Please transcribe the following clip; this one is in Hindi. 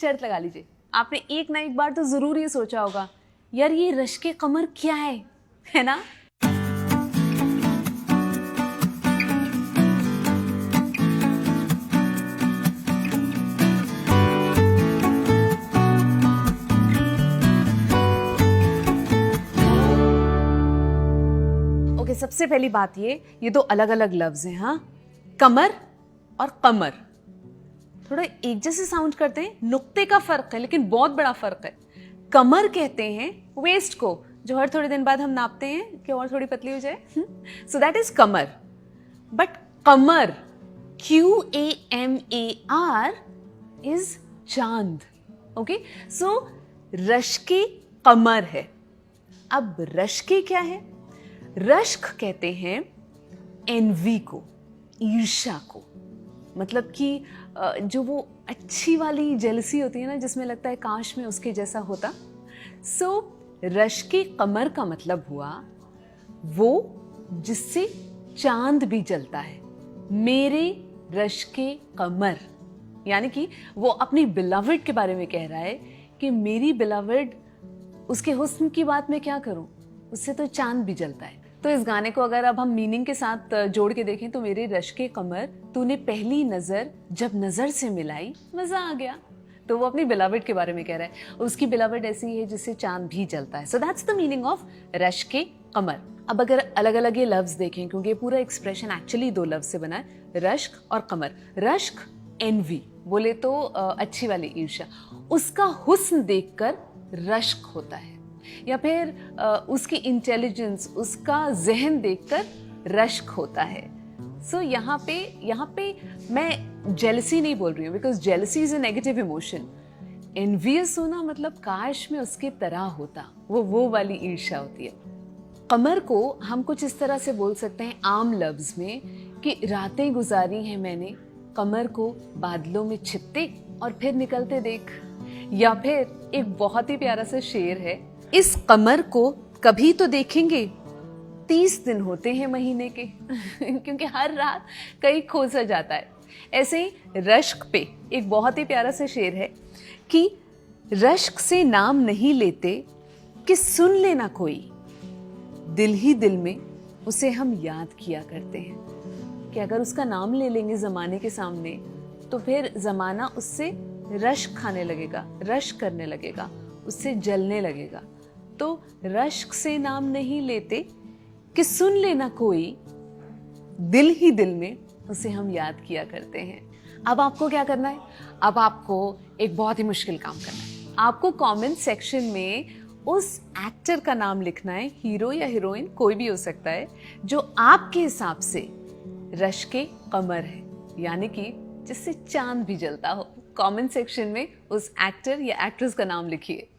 शर्त लगा लीजिए, आपने एक ना एक बार तो जरूर ये सोचा होगा, यार ये रश्के कमर क्या है ना? ओके, सबसे पहली बात ये दो अलग अलग लफ्ज हैं। हाँ, कमर और कमर थोड़ा एक जैसे साउंड करते हैं, नुक्ते का फर्क है लेकिन बहुत बड़ा फर्क है। कमर कहते हैं वेस्ट को, जो हर थोड़े दिन बाद हम नापते हैं कि और थोड़ी पतली हो जाए, so that is Qamar. But Qamar, QAMAR is चांद। ओके, सो रश्के कमर है। अब रश्के क्या है? रश्क कहते हैं एनवी को, ईर्ष्या को। मतलब कि जो वो अच्छी वाली जेलसी होती है ना, जिसमें लगता है काश में उसके जैसा होता। सो रश्के कमर का मतलब हुआ वो जिससे चांद भी जलता है। मेरे रश्के कमर, यानी कि वो अपनी बिलवड के बारे में कह रहा है कि मेरी बिलवड, उसके हुस्न की बात मैं क्या करूं, उससे तो चांद भी जलता है। तो इस गाने को अगर अब हम मीनिंग के साथ जोड़ के देखें तो मेरे रश्के कमर तूने पहली नजर जब नजर से मिलाई मजा आ गया। तो वो अपनी बिलवड के बारे में कह रहा है, उसकी बिलवड ऐसी है जिससे चांद भी जलता है। So that's the meaning of रश्के कमर। अब अगर अलग अलग ये लफ्ज देखें, क्योंकि ये पूरा एक्सप्रेशन एक्चुअली दो लफ्ज से बना है, रश्क और कमर। रश्क एनवी बोले तो अच्छी वाली ईर्ष्या, उसका हुस्न देखकर रश्क होता है, या फिर उसकी इंटेलिजेंस, उसका जहन देखकर रश्क होता है। सो यहाँ पे मैं जेलसी नहीं बोल रही हूँ, because jealousy is a negative emotion. Envious होना मतलब काश में उसके तरह होता, वो वाली ईर्ष्या होती है। कमर को हम कुछ इस तरह से बोल सकते हैं आम लफ्ज में कि रातें गुजारी हैं मैंने कमर को बादलों में छिपते और फिर निकलते देख। या फिर एक बहुत ही प्यारा सा शेर है, इस कमर को कभी तो देखेंगे 30 दिन होते हैं महीने के क्योंकि हर रात कहीं खो सा जाता है। ऐसे ही रश्क पे एक बहुत ही प्यारा सा शेर है कि रश्क से नाम नहीं लेते कि सुन लेना कोई, दिल ही दिल में उसे हम याद किया करते हैं। कि अगर उसका नाम ले लेंगे जमाने के सामने तो फिर जमाना उससे रश्क खाने लगेगा, रश्क करने लगेगा, उससे जलने लगेगा। तो रश्क से नाम नहीं लेते कि सुन लेना कोई, दिल ही दिल में उसे हम याद किया करते हैं। अब आपको क्या करना है? अब आपको एक बहुत ही मुश्किल काम करना है। आपको कमेंट सेक्शन में उस एक्टर का नाम लिखना है, हीरो या हीरोइन कोई भी हो सकता है, जो आपके हिसाब से रश्के कमर है, यानी कि जिससे चांद भी जलता हो। कमेंट सेक्शन में उस एक्टर या एक्ट्रेस का नाम लिखिए।